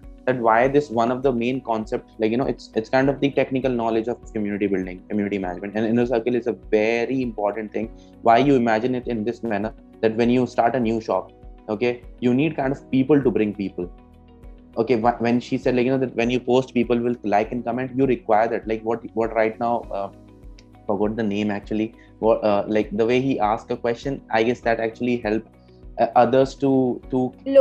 A: why this one of the main concept, like it's kind of the technical knowledge of community building, community management, and inner circle is a very important thing. Why you imagine it in this manner, that when you start a new shop, okay, you need kind of people to bring people. Okay, when she said, like that when you post, people will like and comment, you require that, like what right now, forgot the name actually, what like the way he asked a question, I guess that actually help others to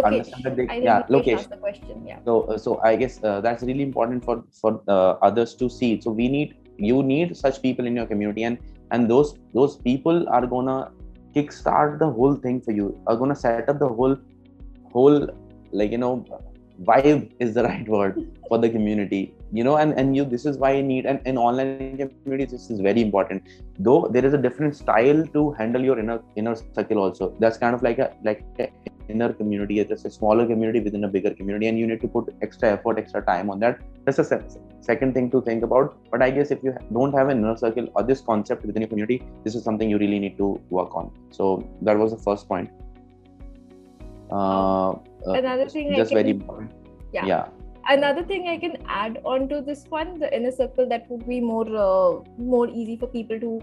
A: understand
B: Lokesh,
A: that they,
B: I think
A: yeah,
B: Lokesh
A: location.
B: asked the question. Yeah.
A: So I guess that's really important for others to see. So you need such people in your community, and those people are gonna kickstart the whole thing for you, are gonna set up the whole, like vibe is the right word for the community, and you, this is why you need, and in online communities this is very important. Though there is a different style to handle your inner circle also, that's kind of like a inner community, it's just a smaller community within a bigger community, and you need to put extra effort, extra time on that. That's a second thing to think about. But I guess if you don't have an inner circle or this concept within your community, this is something you really need to work on. So that was the first point.
B: Um,
A: uh,
B: Another thing I
A: just very
B: can,
A: important.
B: yeah.
A: Yeah.
B: Another thing I can add on to this one, the inner circle, that would be more easy for people to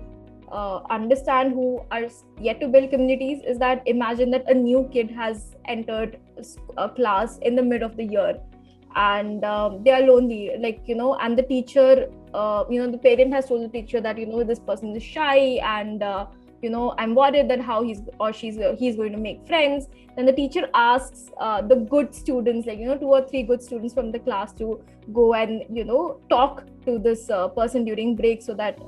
B: understand who are yet to build communities, is that imagine that a new kid has entered a class in the mid of the year, and they are lonely, like and the teacher, the parent has told the teacher that this person is shy, and I'm worried that how he's or he's going to make friends. Then the teacher asks the good students, like 2 or 3 good students from the class, to go and talk to this person during break, so that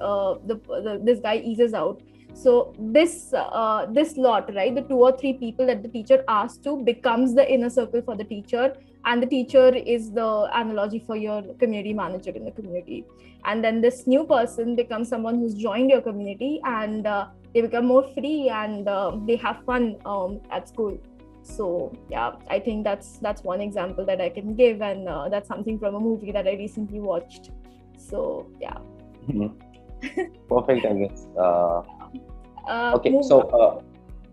B: this guy eases out. So this lot, right, the 2 or 3 people that the teacher asked to becomes the inner circle for the teacher, and the teacher is the analogy for your community manager in the community. And then this new person becomes someone who's joined your community, and they become more free, and they have fun at school. So yeah, I think that's one example that I can give, and that's something from a movie that I recently watched. So yeah.
A: Perfect, I guess. Okay,
B: Move.
A: so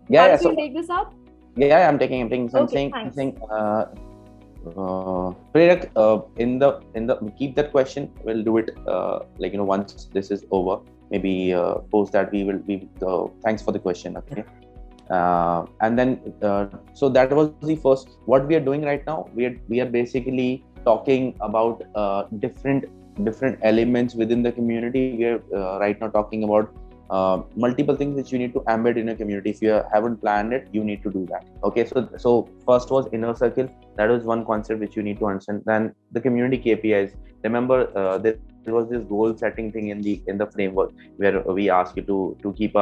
A: yeah,
B: Paras,
A: so
B: you take this up.
A: yeah, I'm saying, so
B: Okay, thanks.
A: Prerak, in the keep that question. We'll do it once this is over. Maybe post that thanks for the question. Okay. And then so that was the first. What we are doing right now, we are basically talking about different elements within the community. We are right now talking about multiple things which you need to embed in a community. If you haven't planned it, you need to do that. Okay, so first was inner circle. That was one concept which you need to understand. Then the community KPIs. Remember, there was this goal setting thing in the framework, where we ask you to keep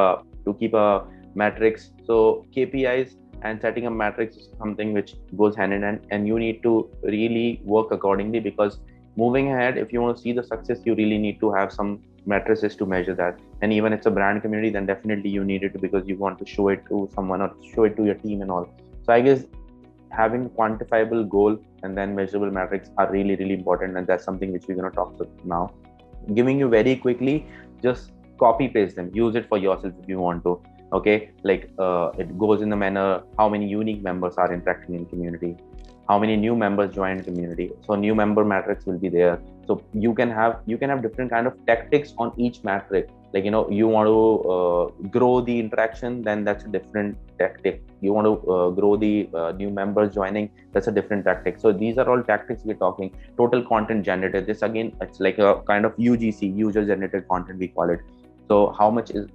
A: a metrics. So KPIs and setting a matrix is something which goes hand in hand, and you need to really work accordingly, because moving ahead, if you want to see the success, you really need to have some matrices to measure that. And even it's a brand community, then definitely you need it, because you want to show it to someone or show it to your team and all. So I guess having quantifiable goal and then measurable metrics are really important, and that's something which we're going to talk about now. Giving you very quickly, just copy paste them, use it for yourself if you want to. Okay, like it goes in the manner, how many unique members are interacting in community, how many new members join community. So new member matrix will be there. So you can have different kind of tactics on each metric. Like you want to grow the interaction, then that's a different tactic. You want to grow the new members joining, that's a different tactic. So these are all tactics we're talking. Total content generated, this again, it's like a kind of UGC, user generated content, we call it. So how much is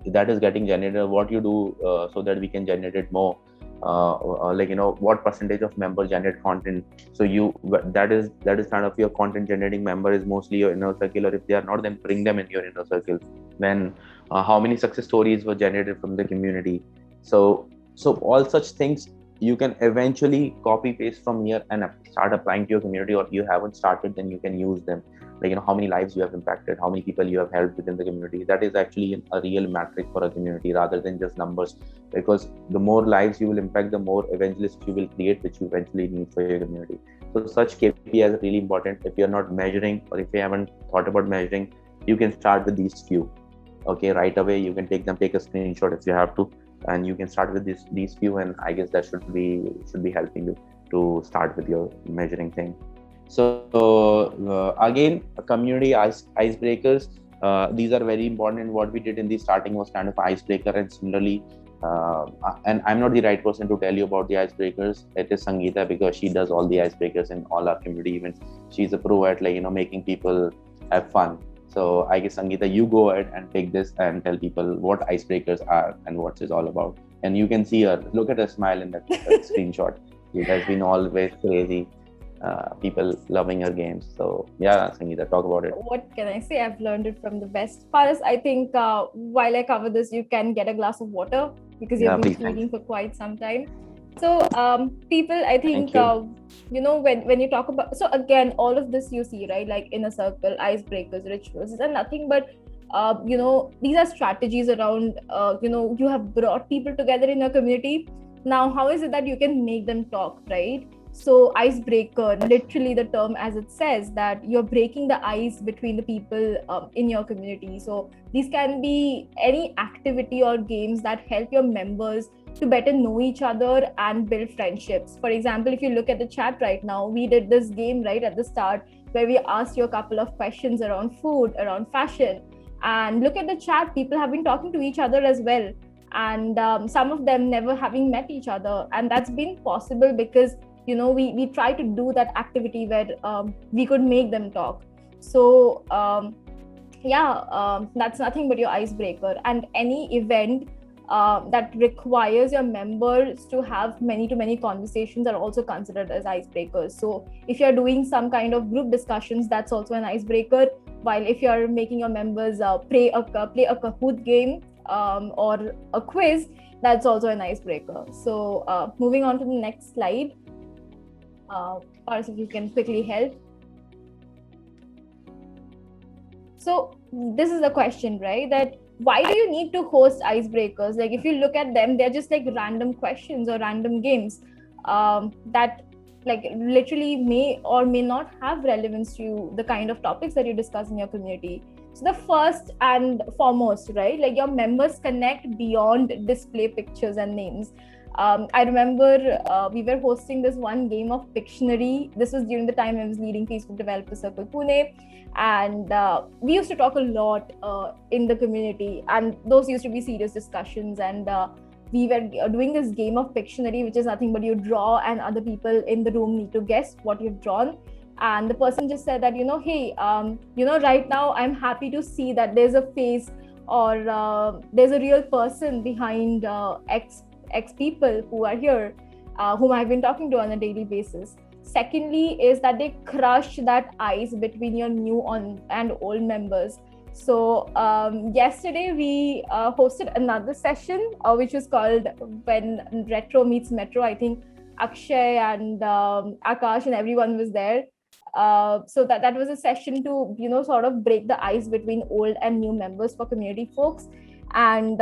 A: that is getting generated, what you do so that we can generate it more, what percentage of members generate content. So that is kind of your content generating member is mostly your inner circle, or if they are not, then bring them in your inner circle. Then how many success stories were generated from the community. So all such things you can eventually copy paste from here and start applying to your community, or you haven't started, then you can use them. like how many lives you have impacted, how many people you have helped within the community. That is actually a real metric for a community rather than just numbers, because the more lives you will impact, the more evangelists you will create, which you eventually need for your community. So such KPIs are really important. If you're not measuring, or if you haven't thought about measuring, you can start with these few. Okay, right away you can take a screenshot if you have to, and you can start with these few, and I guess that should be helping you to start with your measuring thing. So again, community icebreakers, these are very important. What we did in the starting was kind of icebreaker, and similarly, and I'm not the right person to tell you about the icebreakers. It is Sangeeta, because she does all the icebreakers in all our community events. She's a pro at making people have fun. So I guess, Sangeeta, you go ahead and take this and tell people what icebreakers are and what it's all about. And you can see her, look at her smile in that screenshot. It has been always crazy. People loving her games. So yeah, Sangeeta, talk about it.
B: What can I say? I've learned it from the best. Paras, I think while I cover this, you can get a glass of water because you've been speaking for quite some time. So people, I think, when you talk about, so again, all of this you see, right? Like inner circle, icebreakers, rituals, these are nothing but, these are strategies around, you have brought people together in your community. Now, how is it that you can make them talk, right? So icebreaker, literally the term as it says, that you're breaking the ice between the people in your community. So these can be any activity or games that help your members to better know each other and build friendships. For example, if you look at the chat right now, we did this game right at the start where we asked you a couple of questions around food, around fashion, and look at the chat, people have been talking to each other as well, and some of them never having met each other, and that's been possible because we try to do that activity where we could make them talk. So that's nothing but your icebreaker. And any event that requires your members to have many conversations are also considered as icebreakers. So if you're doing some kind of group discussions, that's also an icebreaker. While if you're making your members play a Kahoot game or a quiz, that's also an icebreaker. So moving on to the next slide. Paras, if you can quickly help. So this is the question, right? That why do you need to host icebreakers? Like if you look at them, they're just like random questions or random games that like literally may or may not have relevance to the kind of topics that you discuss in your community. So the first and foremost, right? Like your members connect beyond display pictures and names. I remember we were hosting this one game of Pictionary. This was during the time I was leading Facebook Developer Circle Pune, and we used to talk a lot in the community, and those used to be serious discussions. And we were doing this game of Pictionary, which is nothing but you draw and other people in the room need to guess what you've drawn. And the person just said that, hey, right now I'm happy to see that there's a face or there's a real person behind X people who are here, whom I've been talking to on a daily basis. Secondly is that they crush that ice between your new and old members. So yesterday we hosted another session which was called When Retro Meets Metro. I think Akshay and Akash and everyone was there. So that was a session to sort of break the ice between old and new members for community folks. And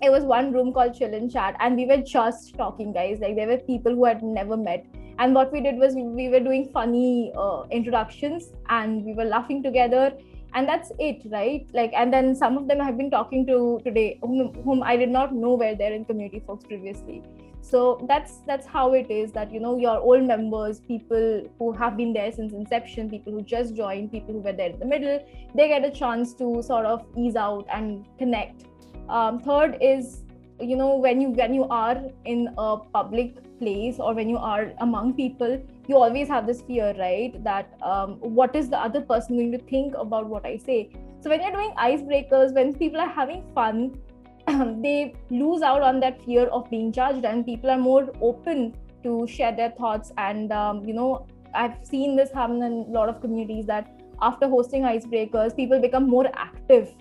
B: it was one room called Chill and Chat, and we were just talking, guys. Like there were people who had never met, and what we did was we were doing funny introductions and we were laughing together, and that's it, right? Like, and then some of them I have been talking to today whom I did not know were there in community folks previously. So that's how it is, that your old members, people who have been there since inception, people who just joined, people who were there in the middle, they get a chance to sort of ease out and connect. Third is, when you are in a public place or when you are among people, you always have this fear, right? That what is the other person going to think about what I say? So when you're doing icebreakers, when people are having fun, they lose out on that fear of being judged, and people are more open to share their thoughts. And I've seen this happen in a lot of communities, that after hosting icebreakers, people become more active,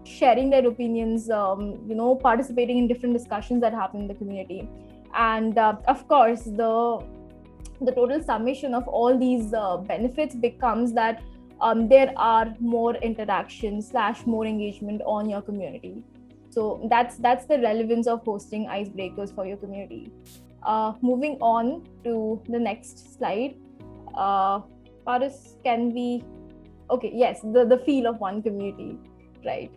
B: sharing their opinions, participating in different discussions that happen in the community. And of course, the the total summation of all these benefits becomes that there are more interactions / more engagement on your community. So that's the relevance of hosting icebreakers for your community. Moving on to the next slide. Paris, can we? Okay, yes, the feel of one community, right?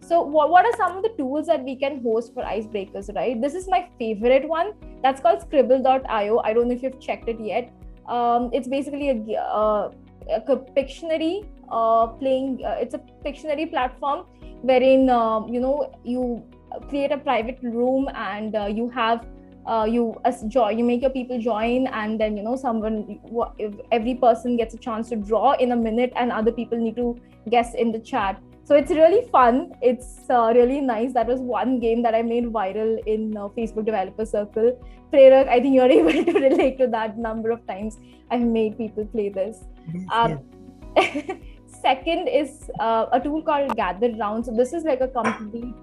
B: So what are some of the tools that we can host for icebreakers, right? This is my favorite one. That's called scribble.io. I don't know if you've checked it yet. It's basically a Pictionary it's a Pictionary platform wherein you create a private room, and you have you make your people join, and then if every person gets a chance to draw in a minute, and other people need to guess in the chat. So it's really fun. It's really nice. That was one game that I made viral in Facebook developer circle. Prerak, I think you're able to relate to that. Number of times I've made people play this.
C: Yes.
B: Second is a tool called Gather Round. So this is like a complete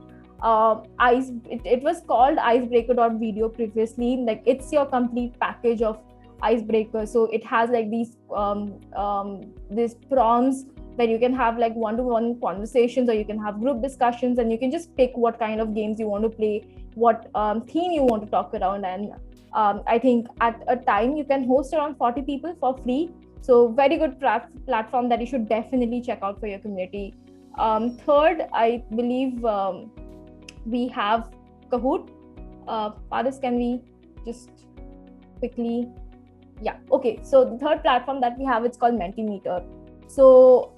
B: it was called icebreaker.video previously. Like, it's your complete package of icebreaker. So it has like these prompts where you can have like one-to-one conversations, or you can have group discussions, and you can just pick what kind of games you want to play, what theme you want to talk around. And I think at a time you can host around 40 people for free. So very good platform that you should definitely check out for your community. Third, I believe we have Kahoot. Paris, can we just quickly? Yeah, okay. So the third platform that we have, it's called Mentimeter. So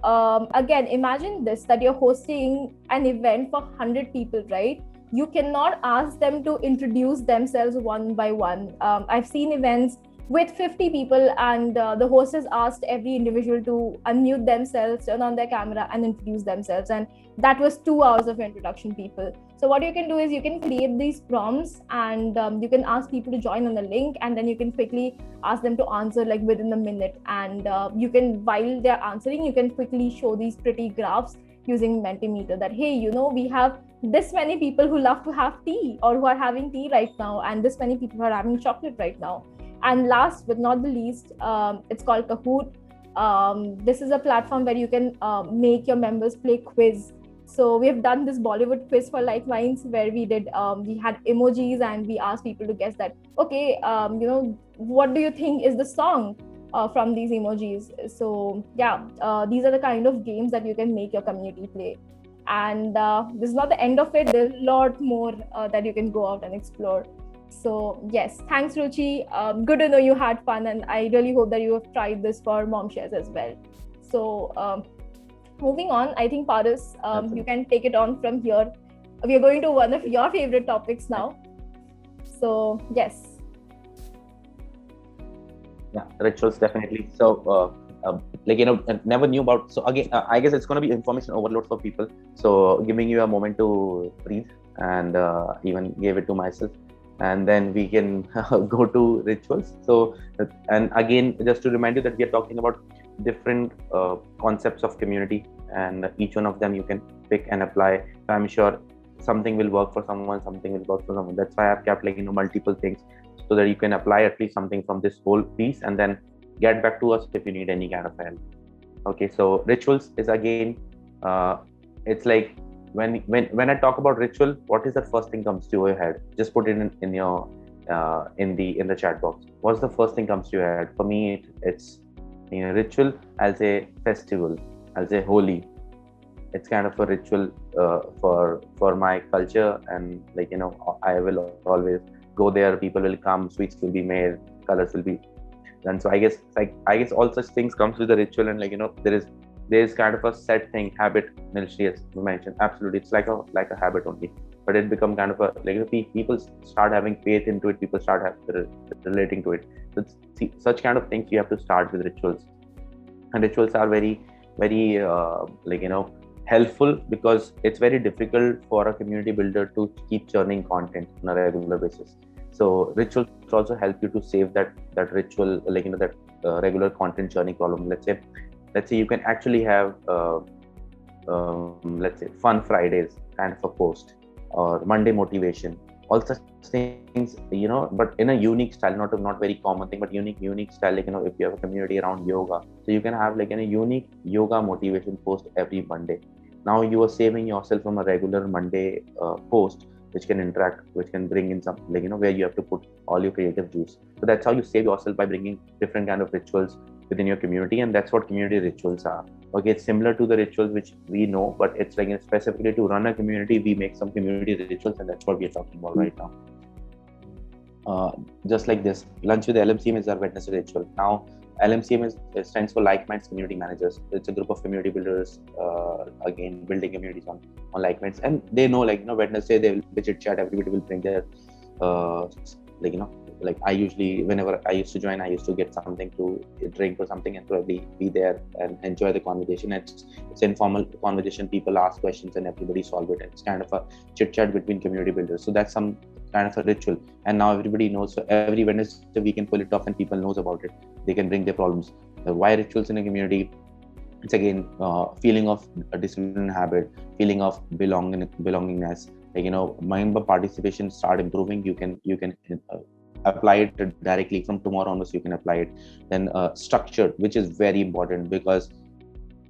B: again, imagine this, that you're hosting an event for 100 people, right? You cannot ask them to introduce themselves one by one. I've seen events with 50 people, and the host has asked every individual to unmute themselves, turn on their camera, and introduce themselves. And that was 2 hours of introduction, people. So what you can do is you can create these prompts, and you can ask people to join on the link, and then you can quickly ask them to answer like within a minute. And you can, while they're answering, you can quickly show these pretty graphs using Mentimeter that, hey, we have this many people who love to have tea, or who are having tea right now, and this many people who are having chocolate right now. And last but not the least, it's called Kahoot. This is a platform where you can make your members play quiz. So we have done this Bollywood quiz for LikeMinds, where we had emojis, and we asked people to guess that, okay, what do you think is the song from these emojis? So yeah, these are the kind of games that you can make your community play. And this is not the end of it. There's a lot more that you can go out and explore. So yes, thanks, Ruchi. Good to know you had fun, and I really hope that you have tried this for mom shares as well. So moving on, I think Paris, you can take it on from here. We are going to one of your favorite topics now. So yes.
A: Yeah, rituals, definitely. So never knew about. So again, I guess it's going to be information overload for people. So giving you a moment to breathe, and even gave it to myself. And then we can go to rituals. So, and again, just to remind you that we are talking about different concepts of community, and each one of them you can pick and apply. So I'm sure something will work for someone, something will work for someone. That's why I've kept multiple things, so that you can apply at least something from this whole piece, and then get back to us if you need any kind of help. Okay, so rituals is again, it's like, when I talk about ritual, what is the first thing comes to your head? Just put it in your in the chat box. What's the first thing comes to your head? For me, it's ritual. I'll say festival. I'll say Holi. It's kind of a ritual for my culture, and I will always go there. People will come, sweets will be made, colors will be done. So I guess all such things comes with the ritual, and there is kind of a set thing, habit. Nilshri, as you mentioned, absolutely, it's like a habit only, but it become kind of a people start having faith into it. People start relating to it. So such kind of things you have to start with rituals, and rituals are very, very helpful, because it's very difficult for a community builder to keep churning content on a regular basis. So rituals also help you to save that ritual, that regular content churning problem. Let's say you can actually have let's say Fun Fridays kind of a post, or Monday motivation, all such things, but in a unique style, not very common thing, but unique style. If you have a community around yoga, so you can have like a unique yoga motivation post every Monday. Now you are saving yourself from a regular Monday post, which can interact, which can bring in some, where you have to put all your creative juice. So that's how you save yourself, by bringing different kind of rituals within your community. And that's what community rituals are. Okay, it's similar to the rituals which we know, but it's like, specifically to run a community, we make some community rituals, and that's what we are talking about right now. uh, just like this, lunch with LMCM is our Wednesday ritual. Now, LMCM stands for Like Minds Community Managers. It's a group of community builders, again, building communities on Like Minds. And they know, Wednesday, they will chit chat, everybody will bring their, uh, like, like I usually, whenever I used to join, I used to get something to drink or something and probably be there and enjoy the conversation. It's informal conversation. People ask questions and everybody solve it. It's kind of a chit chat between community builders. So that's some kind of a ritual, and now everybody knows. So every Wednesday we can pull it off and people knows about it. They can bring their problems. Why rituals in a community? It's again feeling of a discipline habit, feeling of belongingness. Member participation start improving. You can apply it directly from tomorrow onwards. You can apply it. Then structured, which is very important, because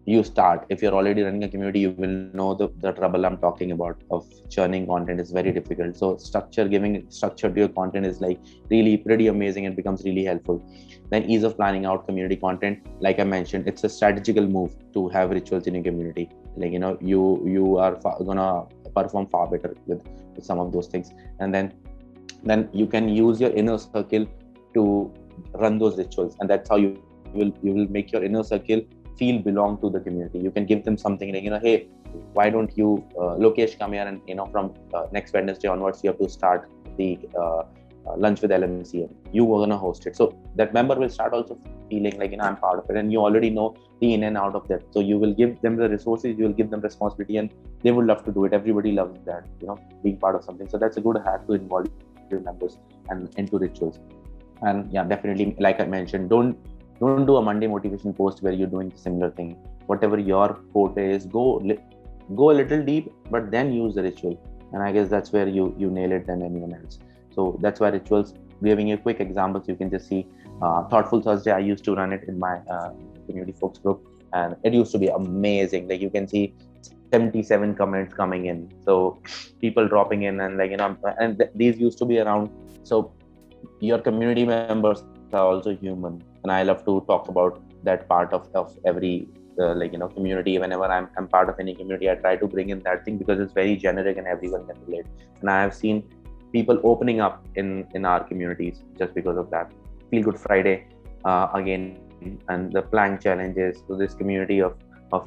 A: you start, if you're already running a community, you will know the trouble I'm talking about of churning content is very difficult. So giving structure to your content is like really pretty amazing and becomes really helpful. Then ease of planning out community content, like I mentioned, it's a strategical move to have rituals in your community. You are gonna perform far better with some of those things. And then you can use your inner circle to run those rituals, and that's how you will make your inner circle feel belong to the community. You can give them something like, hey, why don't you, Lokesh, come here, and from next Wednesday onwards you have to start the lunch with LMCM. You were gonna host it, so that member will start also feeling like, I'm part of it, and you already know the in and out of that. So you will give them the resources, you will give them responsibility, and they would love to do it. Everybody loves that, being part of something. So that's a good hack to involve your members and into rituals. And yeah, definitely, like I mentioned, don't do a Monday motivation post where you're doing a similar thing. Whatever your forte is, go a little deep, but then use the ritual. And I guess that's where you nail it than anyone else. So that's why rituals. Giving you quick examples, you can just see Thoughtful Thursday. I used to run it in my community folks group, and it used to be amazing. Like, you can see 77 comments coming in, so people dropping in, and these used to be around. So your community members are also human, and I love to talk about that part of every community. Whenever I'm part of any community, I try to bring in that thing, because it's very generic and everyone can relate. And I have seen people opening up in our communities just because of that. Feel Good Friday, again, and the plank challenges. So this community of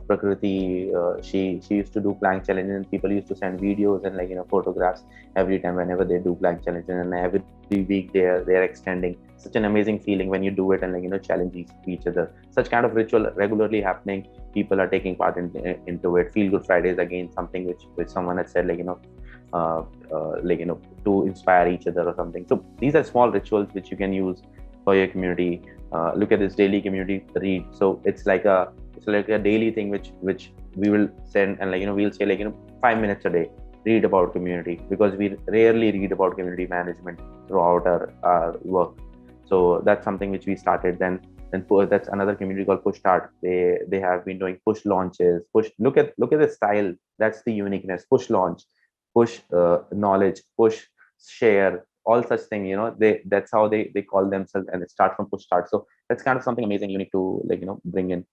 A: Prakriti, she used to do plank challenges, and people used to send videos and photographs every time whenever they do plank challenges, and every week they're extending. Such an amazing feeling when you do it and challenge each other. Such kind of ritual regularly happening. People are taking part into it. Feel Good Friday is again something which someone has said, uh, to inspire each other or something. So these are small rituals which you can use for your community. Look at this daily community read. So it's like a daily thing which we will send, and we'll say 5 minutes a day read about community, because we rarely read about community management throughout our work. So that's something which we started. Then that's another community called Push Start. They have been doing push launches. Look at the style. That's the uniqueness. Push launch, push knowledge, push share, all such thing. That's how they call themselves, and it start from Push Start. So that's kind of something amazing, unique to bring in.